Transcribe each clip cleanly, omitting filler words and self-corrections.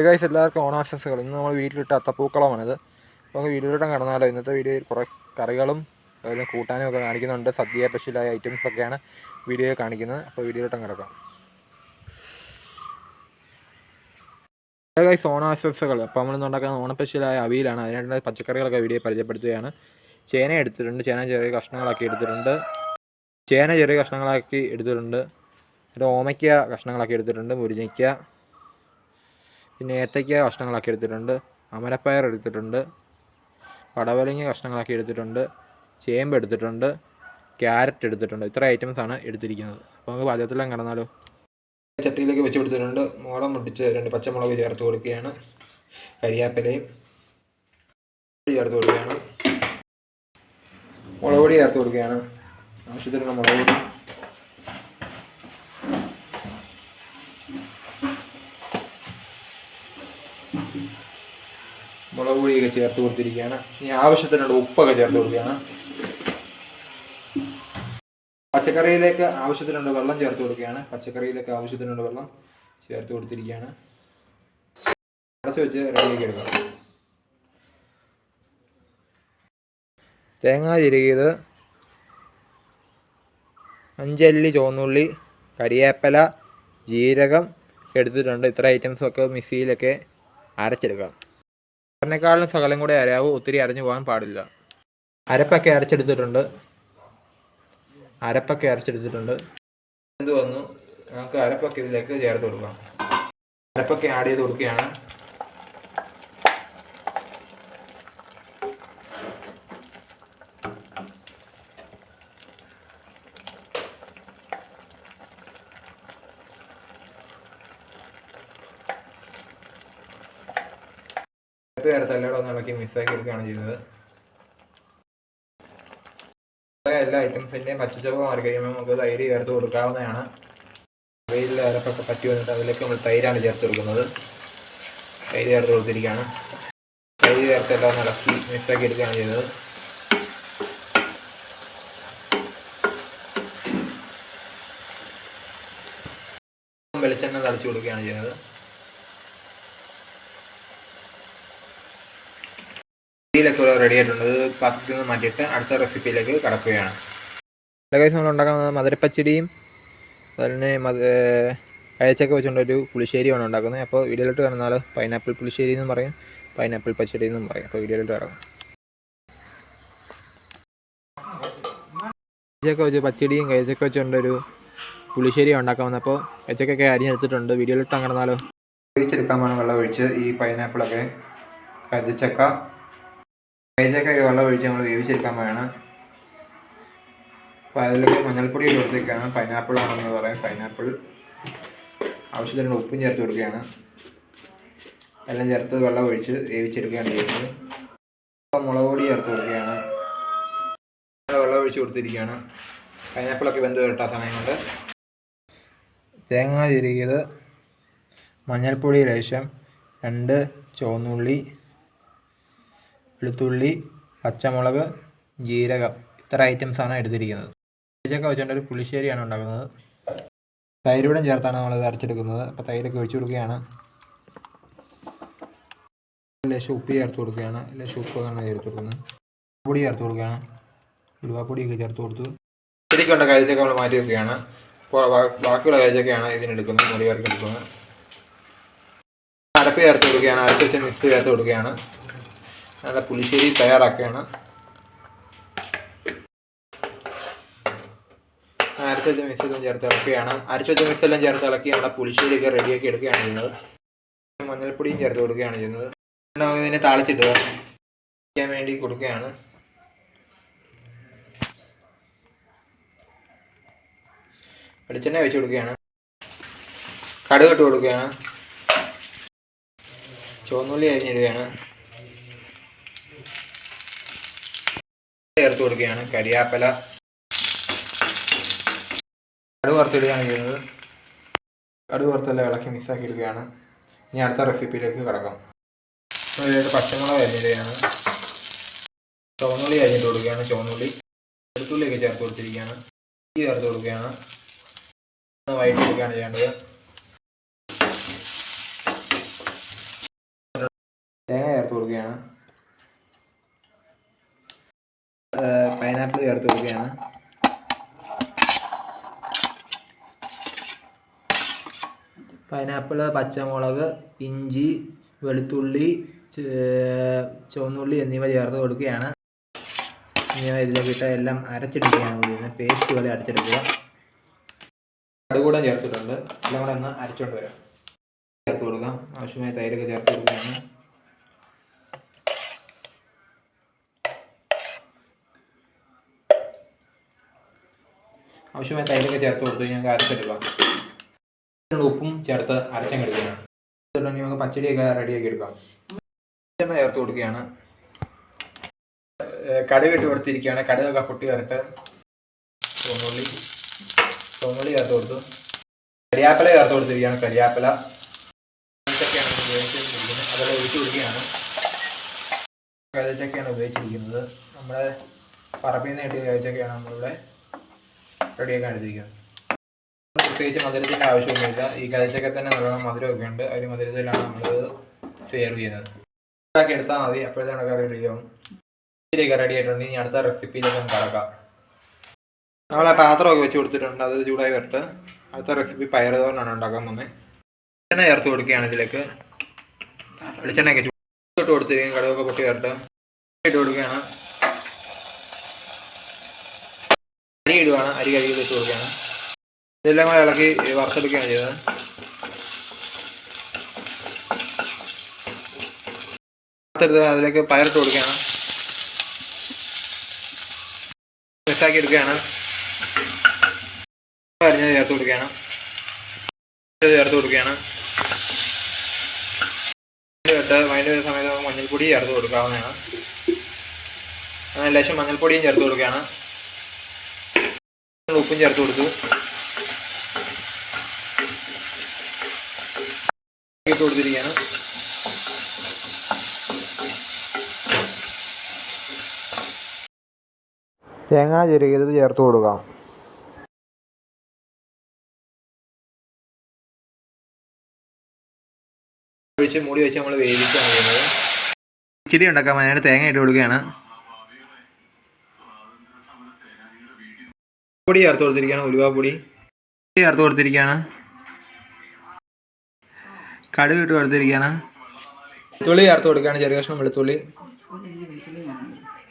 Guys എല്ലാവർക്കും ഓണാശംസകൾ. ഇന്ന് നമ്മൾ വീട്ടിലിട്ട അത്തപ്പൂക്കളമാണിത്. അപ്പോൾ നമുക്ക് വീഡിയോയിലോട്ട് കടന്നാലോ. ഇന്നത്തെ വീഡിയോയിൽ കുറേ കറികളും അതുപോലെ കൂട്ടാനും ഒക്കെ കാണിക്കുന്നുണ്ട്. സദ്യ സ്പെഷ്യലായ ഐറ്റംസൊക്കെയാണ് വീഡിയോയിൽ കാണിക്കുന്നത്. അപ്പോൾ വീഡിയോയിലോട്ട് കിടക്കാം. ഗൈസ് ഓണാശംസകൾ. അപ്പോൾ നമ്മളിന്ന് ഉണ്ടാക്കുന്ന ഓണസ്പെഷ്യലായ അവിയലാണ്. അതിനായിട്ടുള്ള പച്ചക്കറികളൊക്കെ വീഡിയോ പരിചയപ്പെടുത്തുകയാണ്. ചേന എടുത്തിട്ടുണ്ട്. ചേന ചെറിയ കഷ്ണങ്ങളാക്കി എടുത്തിട്ടുണ്ട്. പിന്നെ ഓമയ്ക്ക കഷ്ണങ്ങളാക്കി എടുത്തിട്ടുണ്ട്. മുരിങ്ങയ്ക്ക, പിന്നെ ഏത്തയ്ക്ക കഷ്ണങ്ങളാക്കി എടുത്തിട്ടുണ്ട്. അമരപ്പയർ എടുത്തിട്ടുണ്ട്. പടവലങ്ങ കഷ്ണങ്ങളാക്കി എടുത്തിട്ടുണ്ട്. ചേമ്പ് എടുത്തിട്ടുണ്ട്. ക്യാരറ്റ് എടുത്തിട്ടുണ്ട്. ഇത്ര ഐറ്റംസാണ് എടുത്തിരിക്കുന്നത്. അപ്പോൾ നമുക്ക് പാചകത്തിലെല്ലാം കിടന്നാലോ. ചട്ടിയിലേക്ക് വെച്ച് കൊടുത്തിട്ടുണ്ട്. മുളക് മുട്ടിച്ച് 2 പച്ചമുളക് ചേർത്ത് കൊടുക്കുകയാണ്. കരിയാപ്പിലയും ചേർത്ത് കൊടുക്കുകയാണ്. മുളക് പൊടി ചേർത്ത് കൊടുക്കുകയാണ്. ആവശ്യത്തിനുള്ള മുളക് പൊടി, മുളക് പൊടിയൊക്കെ ചേർത്ത് കൊടുത്തിരിക്കുകയാണ്. ഇനി ആവശ്യത്തിനുള്ള ഉപ്പൊക്കെ ചേർത്ത് കൊടുക്കുകയാണ്. പച്ചക്കറിയിലേക്ക് ആവശ്യത്തിനുള്ള വെള്ളം ചേർത്ത് കൊടുക്കുകയാണ്. അടച്ച് വെച്ച് റെഡിയാക്കി എടുക്കാം. തേങ്ങ ചിരകിയത്, 5 അല്ലി ചുവന്നുള്ളി, കരിവേപ്പില, ജീരകം എടുത്തിട്ടുണ്ട്. ഇത്ര ഐറ്റംസൊക്കെ മിക്സിയിലൊക്കെ അരച്ചെടുക്കാം. അതിനേക്കാളും ശകലം കൂടെ അരയാവൂ, ഒത്തിരി അരഞ്ഞു പോകാൻ പാടില്ല. അരപ്പൊക്കെ അരച്ചെടുത്തിട്ടുണ്ട്. എന്ത് വന്നു, നമുക്ക് അരപ്പൊക്കെ ഇതിലേക്ക് ചേർത്ത് കൊടുക്കാം. അരപ്പൊക്കെ ആഡ് ചെയ്ത് കൊടുക്കുകയാണ്. ചേർത്തെല്ലാം ഒന്ന് ഇളക്കി മിക്സാക്കി എടുക്കുകയാണ് ചെയ്യുന്നത്. എല്ലാ ഐറ്റംസിൻ്റെയും പച്ചച്ചപ്പ് മാറി കഴിയുമ്പോൾ നമുക്ക് തൈര് ചേർത്ത് കൊടുക്കാവുന്നതാണ്. വെയിലിൽ അരപ്പൊക്കെ പറ്റി വന്നിട്ട് അതിലേക്ക് നമ്മൾ തൈരാണ് ചേർത്ത് കൊടുക്കുന്നത്. തൈര് ചേർത്ത് കൊടുത്തിരിക്കുകയാണ്. തൈര് ചേർത്തെല്ലാം ഒന്ന് ഇളക്കി മിക്സാക്കി എടുക്കുകയാണ് ചെയ്യുന്നത്. വെളിച്ചെണ്ണ തളിച്ചു കൊടുക്കുകയാണ് ചെയ്യുന്നത്. ഇതിലൊക്കെ റെഡി ആയിട്ടുണ്ട്. പാത്രത്തിൽ നിന്ന് മാറ്റിയിട്ട് അടുത്ത റെസിപ്പിയിലേക്ക് കടക്കുകയാണ്. നമ്മൾ ഉണ്ടാക്കുന്നത് മധുരപ്പച്ചടിയും അതുപോലെ അയച്ചൊക്കെ വെച്ചുകൊണ്ടൊരു പുളിശ്ശേരിയാണ് ഉണ്ടാക്കുന്നത്. അപ്പോൾ വീഡിയോയിലോട്ട് കിടന്നാൽ പൈനാപ്പിൾ പുളിശ്ശേരി എന്നും പറയും, പൈനാപ്പിൾ പച്ചടി എന്നും പറയും. അപ്പോൾ വീഡിയോയിലോട്ട് കിടക്കാം. അയച്ചൊക്കെ വെച്ച് പച്ചടിയും കഴിച്ചൊക്കെ വെച്ചുകൊണ്ടൊരു പുളിശ്ശേരി ഉണ്ടാക്കാൻ അപ്പോൾ അയച്ചൊക്കെ അരിഞ്ഞെടുത്തിട്ടുണ്ട്. വീഡിയോയിലോട്ട് കിടന്നാലോ. വേവിച്ചെടുക്കാമാണ് വെള്ളം ഒഴിച്ച് ഈ പൈനാപ്പിളൊക്കെ കഴിച്ചൊക്കെ വെള്ളം ഒഴിച്ച് നമ്മൾ വേവിച്ചെടുക്കാൻ വേണം. അപ്പോൾ അതിലേക്ക് മഞ്ഞൾപ്പൊടി കൊടുത്തേക്കാണ്. പൈനാപ്പിൾ ആണെന്ന് പറയാം. പൈനാപ്പിൾ ആവശ്യത്തിനുള്ള ഉപ്പും ചേർത്ത് കൊടുക്കുകയാണ്. എല്ലാം ചേർത്ത് വെള്ളം ഒഴിച്ച് വേവിച്ചെടുക്കുകയാണ് ചെയ്യുന്നത്. മുളക് പൊടി ചേർത്ത് കൊടുക്കുകയാണ്. വെള്ളം ഒഴിച്ച് കൊടുത്തിരിക്കുകയാണ്. പൈനാപ്പിളൊക്കെ വെന്ത് വരട്ട സമയം കൊണ്ട് തേങ്ങ ചിരകിയത്, മഞ്ഞൾപ്പൊടി ലേശം, 2 ചുവന്നുള്ളി, വെളുത്തുള്ളി, പച്ചമുളക്, ജീരകം, ഇത്ര ഐറ്റംസാണ് എടുത്തിരിക്കുന്നത്. ഇതൊക്കെ വെച്ചുകൊണ്ട് ഒരു പുളിശ്ശേരിയാണ് ഉണ്ടാക്കുന്നത്. തൈരൂടം ചേർത്താണ് നമ്മൾ അരച്ചെടുക്കുന്നത്. അപ്പോൾ തൈരൊക്കെ ഒഴിച്ചു കൊടുക്കുകയാണ്. ലേശം ഉപ്പ് ചേർത്ത് കൊടുക്കുകയാണ്. ലേശം ഉപ്പൊക്കെ ചേർത്ത് കൊടുക്കുന്നത്. പൊടി ചേർത്ത് കൊടുക്കുകയാണ്. ഉലുവാപ്പൊടിയൊക്കെ ചേർത്ത് കൊടുത്തു. ശരിക്കുള്ള കഴിച്ചൊക്കെ നമ്മൾ മാറ്റി വെക്കുകയാണ്. അപ്പോൾ ബാക്കിയുള്ള കഴിച്ചൊക്കെയാണ് ഇതിനെടുക്കുന്നത്, മുടി കറിക്ക് എടുക്കുന്നത്. അരപ്പ് ചേർത്ത് കൊടുക്കുകയാണ്. അരച്ച് വെച്ച മിക്സ് ചേർത്ത് കൊടുക്കുകയാണ്. നല്ല പുളിശ്ശേരി തയ്യാറാക്കുകയാണ്. അരച്ച് വെച്ച മിക്സെല്ലാം ചേർത്ത് ഇളക്കുകയാണ്. നമ്മുടെ പുളിശ്ശേരിയൊക്കെ റെഡിയാക്കി എടുക്കുകയാണ് ചെയ്യുന്നത്. മഞ്ഞൾപ്പൊടിയും ചേർത്ത് കൊടുക്കുകയാണ് ചെയ്യുന്നത്. ഇതിനെ താളിച്ചിട്ട് വയ്ക്കാൻ വേണ്ടി കൊടുക്കുകയാണ്. വെളിച്ചെണ്ണ വെച്ച് കൊടുക്കുകയാണ്. കടുക് ഇട്ട് കൊടുക്കുകയാണ്. ചുവന്നുള്ളി അരിഞ്ഞിടുകയാണ്. ചേർത്ത് കൊടുക്കുകയാണ്. കരിയാപ്പില, കടുക് വറുത്തിടുകയാണ് ചെയ്യുന്നത്. കടുക് വറുത്തെല്ലാം ഇളക്കി മിക്സാക്കി ഇടുകയാണ്. ഇനി അടുത്ത റെസിപ്പിയിലേക്ക് കടക്കാം. അതിലേക്ക് പച്ചമുളക് അരിഞ്ഞിടുകയാണ്. ചുവന്നുള്ളി അരിഞ്ഞിട്ട് കൊടുക്കുകയാണ്. വെളുത്തുള്ളിയൊക്കെ ചേർത്ത് കൊടുത്തിരിക്കുകയാണ്. ചേർത്ത് കൊടുക്കുകയാണ്. വഴറ്റിയെടുക്കുകയാണ് ചെയ്യേണ്ടത്. ചേർത്ത് കൊടുക്കുകയാണ്. പൈനാപ്പിൾ ചേർത്ത് കൊടുക്കുകയാണ്. പൈനാപ്പിൾ, പച്ചമുളക്, ഇഞ്ചി, വെളുത്തുള്ളി, ചുവന്നുള്ളി എന്നിവ ചേർത്ത് കൊടുക്കുകയാണ്. എന്നിവ ഇതിലേക്കിട്ട് എല്ലാം അരച്ചെടുക്കുകയാണ് ചെയ്യുന്നത്. പേസ്റ്റ് പോലെ അരച്ചെടുക്കുക. കടുകൂടെ ചേർത്തിട്ടുണ്ട്. എല്ലാം കൂടെ ഒന്ന് അരച്ചുകൊണ്ട് വരാം. ചേർത്ത് കൊടുക്കാം. ആവശ്യമായ തൈരൊക്കെ ചേർത്ത് കൊടുക്കുകയാണ്. ആവശ്യമായ തൈരൊക്കെ ചേർത്ത് കൊടുത്ത് ഞങ്ങൾക്ക് അരച്ചെടുക്കാം. ഉപ്പും ചേർത്ത് അരച്ചെടുക്കുകയാണ്. നമുക്ക് പച്ചടിയൊക്കെ റെഡിയാക്കി എടുക്കാം. എണ്ണ ചേർത്ത് കൊടുക്കുകയാണ്. കടുക് ഇട്ട് കൊടുത്തിരിക്കുകയാണ്. കടുകൊക്കെ പൊട്ടി വരട്ട്. ചുവന്നുള്ളി ചേർത്ത് കൊടുത്തു. കരിയാപ്പില ചേർത്ത് കൊടുത്തിരിക്കുകയാണ്. കരിയാപ്പില അതെല്ലാം ഒഴിച്ചു കൊടുക്കുകയാണ്. കറിച്ചക്കയാണ് ഉപയോഗിച്ചിരിക്കുന്നത്. നമ്മുടെ പറമ്പിൽ നിന്ന് കിട്ടിയ കറിച്ചക്കയാണ് നമ്മളിവിടെ റെഡിയാക്കാൻ എടുത്തിരിക്കുന്നത്. പ്രത്യേകിച്ച് മധുരത്തിൻ്റെ ആവശ്യമൊന്നുമില്ല. ഈ കറിച്ചക്ക തന്നെ നല്ലോണം മധുരമൊക്കെ ഉണ്ട്. ഒരു മധുരത്തിലാണ് നമ്മളത് സെർവ് ചെയ്യുന്നത്. ഉണ്ടാക്കി എടുത്താൽ മതി. അപ്പോഴത്തേക്കും കറി റെഡിയാവും. ഇതിലേക്ക് റെഡി ആയിട്ടുണ്ട്. ഇനി അടുത്ത റെസിപ്പിയിലേക്ക് നമുക്ക് കടക്കാം. നമ്മളെ പാത്രമൊക്കെ വെച്ച് കൊടുത്തിട്ടുണ്ട്. അത് ചൂടായി വരട്ട്. അടുത്ത റെസിപ്പി പയർ തോരനാണ് ഉണ്ടാക്കാൻ പോകുന്നത്. വെളിച്ചെണ്ണ ചേർത്ത് കൊടുക്കുകയാണ്. ഇതിലേക്ക് വെളിച്ചെണ്ണയൊക്കെ ഇട്ട് കൊടുത്തിരിക്കും. കടുകൊക്കെ പൊട്ടി വരട്ട്. ഇട്ട് കൊടുക്കുകയാണ്. അരി ഇടുകയാണ്. അരി കഴുകി വെച്ച് കൊടുക്കുകയാണ്. ഇതെല്ലാം കൂടെ ഇളക്കി വറുത്തെടുക്കുകയാണ് ചെയ്തത്. അതിലേക്ക് പയറിട്ട് കൊടുക്കുകയാണ്. മിക്സാക്കി എടുക്കുകയാണ്. അരിഞ്ഞത് ചേർത്ത് കൊടുക്കുകയാണ്. ചേർത്ത് കൊടുക്കുകയാണ്. അതിൻ്റെ സമയത്ത് നമുക്ക് മഞ്ഞൾപ്പൊടി ചേർത്ത് കൊടുക്കാവുന്നതാണ്. ലേശം മഞ്ഞൾപ്പൊടിയും ചേർത്ത് കൊടുക്കുകയാണ്. ഉപ്പും ചേർത്ത് കൊടുത്തു. ഇട്ട് കൊടുത്തിരിക്കുകയാണ്. തേങ്ങ ചിരകിയത് ചേർത്ത് കൊടുക്കാം. ഒഴിച്ച് മൂടി വെച്ച് നമ്മൾ വേവിച്ചാണ് ചെയ്യുന്നത്. ഇച്ചിരി ഉണ്ടാക്കാൻ അതിനായിട്ട് തേങ്ങ ഇട്ട് കൊടുക്കുകയാണ്. പൊടി ചേർത്ത് കൊടുത്തിരിക്കുകയാണ്. ഉലുവാപ്പൊടി ചേർത്ത് കൊടുത്തിരിക്കുകയാണ്. കടുക് ഇട്ട് കൊടുത്തിരിക്കുകയാണ്. വെളുത്തുള്ളി ചേർത്ത് കൊടുക്കുകയാണ്. ചെറിയ കഷ്ണം വെളുത്തുള്ളി,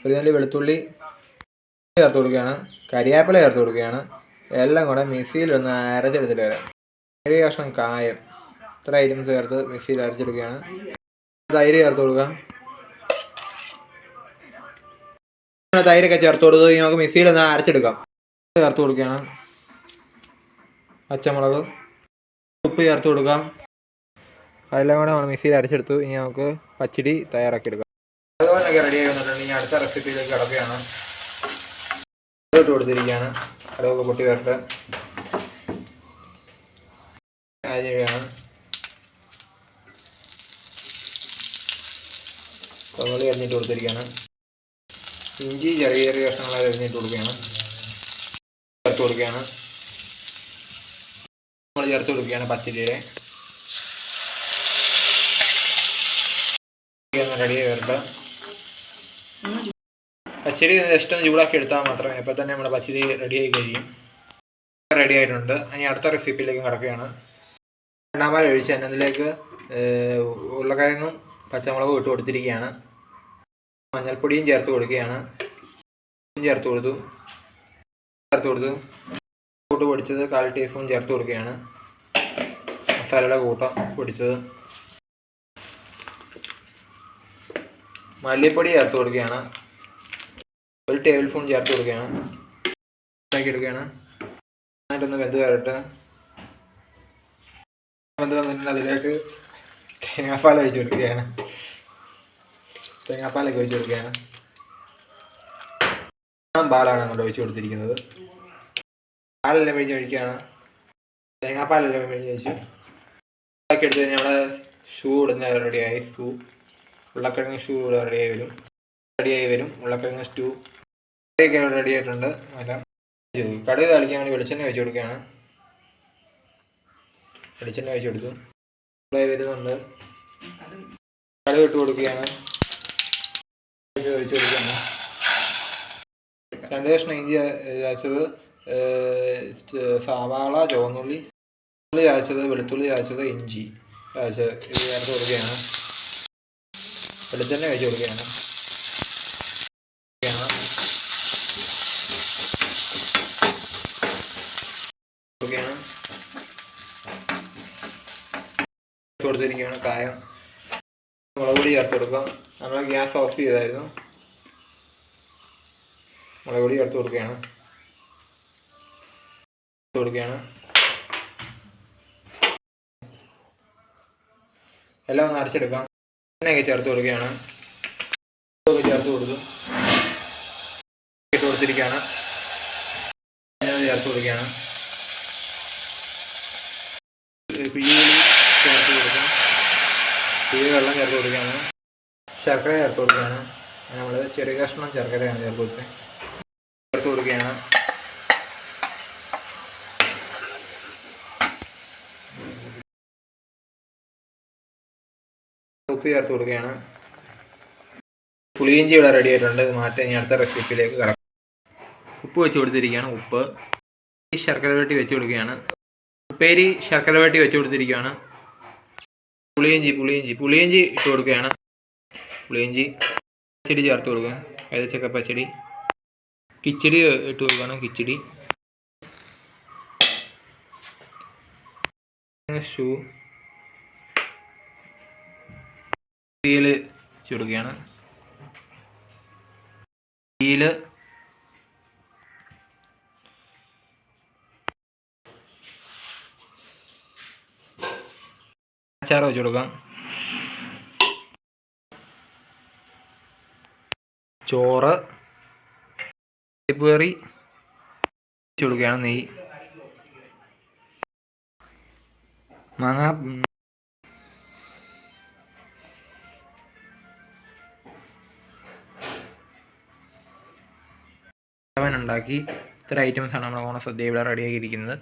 ഒരു നല്ല വെളുത്തുള്ളി ചേർത്ത് കൊടുക്കുകയാണ്. കരിയാപ്പില ചേർത്ത് കൊടുക്കുകയാണ്. എല്ലാം കൂടെ മിക്സിയിൽ ഒന്ന് അരച്ചെടുത്തിട്ട് വരാം. ചെറിയ കഷ്ണം കായം, ഇത്ര ഐറ്റംസ് ചേർത്ത് മിക്സിയിൽ അരച്ചെടുക്കുകയാണ്. തൈര് ചേർത്ത് കൊടുക്കുക. തൈരൊക്കെ ചേർത്ത് കൊടുത്ത് നമുക്ക് മിക്സിയിൽ ഒന്ന് അരച്ചെടുക്കാം. ചേർത്ത് കൊടുക്കുകയാണ്. പച്ചമുളക്, ഉപ്പ് ചേർത്ത് കൊടുക്കാം. അതെല്ലാം കൂടെ നമ്മൾ മിക്സിയിൽ അരച്ചെടുത്തു. ഇനി നമുക്ക് പച്ചടി തയ്യാറാക്കി എടുക്കാം. അതുപോലൊക്കെ റെഡി ആയി വന്നിട്ടുണ്ട്. ഇനി അടുത്ത റെസിപ്പിയിലേക്ക് കിടക്കുകയാണ്. ഇട്ട് കൊടുത്തിരിക്കുകയാണ്. കടുകൊക്കെ പൊട്ടി വരട്ടെ. അരിയാണ്. ചുവന്നുള്ളി അരിഞ്ഞിട്ട് കൊടുത്തിരിക്കുകയാണ്. ഇഞ്ചി ചെറിയ ചെറിയ കഷ്ണങ്ങളായി അരിഞ്ഞിട്ട് കൊടുക്കുകയാണ്. ചേർത്ത് കൊടുക്കുകയാണ്. നമ്മൾ ചേർത്ത് കൊടുക്കുകയാണ് പച്ചരിയുടെ. റെഡിയായി വരട്ടെ. പച്ചരി ജസ്റ്റ് ഒന്ന് ചൂടാക്കി എടുത്താൽ മാത്രമേ ഇപ്പം തന്നെ നമ്മുടെ പച്ചരി റെഡിയായി കഴിയും. റെഡി ആയിട്ടുണ്ട്. ഇനി അടുത്ത റെസിപ്പിയിലേക്ക് കിടക്കുകയാണ്. രണ്ടാമത് ഒഴിച്ച് തന്നെ അതിലേക്ക് ഉരുളക്കിഴങ്ങും പച്ചമുളകും ഇട്ട് കൊടുത്തിരിക്കുകയാണ്. മഞ്ഞൾപ്പൊടിയും ചേർത്ത് കൊടുക്കുകയാണ്. ചേർത്ത് കൊടുത്തു. കൂട്ട് പൊടിച്ചത് 1/4 ടീസ്പൂൺ ചേർത്ത് കൊടുക്കുകയാണ്. മസാലയുടെ കൂട്ടം പൊടിച്ചത്. മല്ലിപ്പൊടി ചേർത്ത് കൊടുക്കുകയാണ്. 1 ടേബിൾ സ്പൂൺ ചേർത്ത് കൊടുക്കുകയാണ്. എടുക്കുകയാണ്. നന്നായിട്ടൊന്ന് വെന്ത് വരട്ടെ. വെന്ത് വന്നിട്ട് അതിലേക്ക് തേങ്ങാപ്പാൽ ഒഴിച്ച് കൊടുക്കുകയാണ്. തേങ്ങാപ്പാലൊക്കെ ഒഴിച്ച് കൊടുക്കുകയാണ്. പാലാണ് അങ്ങോട്ട് ഒഴിച്ച് കൊടുത്തിരിക്കുന്നത്. പാലെല്ലാം പിഴിഞ്ഞ് ഒഴിക്കുകയാണ്. തേങ്ങാപ്പാലെല്ലാം പിഴിഞ്ഞ് ഒഴിച്ച് ഇതാക്കി എടുത്ത് കഴിഞ്ഞാൽ നമ്മുടെ ഷൂ ഇടുന്ന റെഡിയായി. ഉരുളക്കിഴങ്ങ് ഷൂ റെഡിയായി വരും. ഉരുളക്കിഴങ്ങ് സ്റ്റൂ ഒക്കെ റെഡി ആയിട്ടുണ്ട്. എല്ലാം കടുക് താളിക്കാൻ വേണ്ടി വെളിച്ചെണ്ണ ഒഴിച്ച് കൊടുക്കുകയാണ്. വെളിച്ചെണ്ണ ഒഴിച്ച് കൊടുത്തു. വരുന്നുണ്ട്. കടുക് ഇട്ട് കൊടുക്കുകയാണ്. വെച്ച് കൊടുക്കുകയാണ്. 2 കഷ്ണം ഇഞ്ചി ചതച്ചത്, സവാള, ചുവന്നുള്ളി ചതച്ചത്, വെളുത്തുള്ളി ചതച്ചത്, ഇഞ്ചി ചതച്ചത് ഇത് ചേർത്ത് കൊടുക്കുകയാണ്. വെളിച്ചെണ്ണ ഒഴിച്ച് കൊടുക്കുകയാണ്. കൊടുത്തിരിക്കുകയാണ്. കായം, മുളക് പൊടി ചേർത്ത് കൊടുക്കാം. നമ്മൾ ഗ്യാസ് ഓഫ് ചെയ്തായിരുന്നു. മുളക് പൊടി ചേർത്ത് കൊടുക്കുകയാണ്. എല്ലാം ഒന്ന് അരച്ചെടുക്കാം. എണ്ണയൊക്കെ ചേർത്ത് കൊടുക്കുകയാണ്. ചേർത്ത് കൊടുത്തിരിക്കുകയാണ്. ചേർത്ത് കൊടുക്കുകയാണ്. പിഴിയുള്ളി ചേർത്ത് കൊടുക്കാം. വെള്ളം ചേർത്ത് കൊടുക്കുകയാണ്. ശർക്കര ചേർത്ത് കൊടുക്കുകയാണ്. നമ്മൾ ചെറിയ കഷ്ണം ശർക്കരയാണ് ചേർത്ത് കൊടുക്കുകയാണ്. ഉപ്പ് ചേർത്ത് കൊടുക്കുകയാണ്. പുളിയിഞ്ചി ഇവിടെ റെഡി ആയിട്ടുണ്ട്. ഇത് മാറ്റി ഇനി അടുത്ത റെസിപ്പിയിലേക്ക് കിടക്കും. ഉപ്പ് വെച്ച് കൊടുത്തിരിക്കുകയാണ്. ഉപ്പ് ശർക്കര വരട്ടി വെച്ച് കൊടുക്കുകയാണ്. ഉപ്പേരി ശർക്കര വരട്ടി വെച്ച് കൊടുത്തിരിക്കുകയാണ്. പുളിയിഞ്ചി ഇട്ട് കൊടുക്കുകയാണ്. പുളിയിഞ്ചി പച്ചടി ചേർത്ത് കൊടുക്കുക. ഏതച്ചക്ക പച്ചടി. കിച്ചടി ഇട്ട് കൊടുക്കുകയാണ്. കിച്ചടി തീയിൽ വെച്ച് കൊടുക്കുകയാണ്. തീയിൽ അച്ചാർ വെച്ച് കൊടുക്കാം. ചോറ്, പരിപ്പ് കറി വെച്ച് കൊടുക്കുകയാണ്. നെയ്യ്, മാങ്ങ ഉണ്ടാക്കി. ഇത്ര ഐറ്റംസാണ് നമ്മുടെ ഓണസദ്യ ഇവിടെ റെഡിയാക്കിയിരിക്കുന്നത്.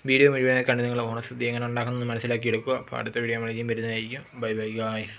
വീഡിയോ മുഴുവനായി കണ്ട് നിങ്ങൾ ഓണസദ്യ എങ്ങനെ ഉണ്ടാക്കുന്നത് മനസ്സിലാക്കി എടുക്കുക. അപ്പോൾ അടുത്ത വീഡിയോ നമ്മൾ ഇനിയും വരുന്നതായിരിക്കും. Bye bye guys.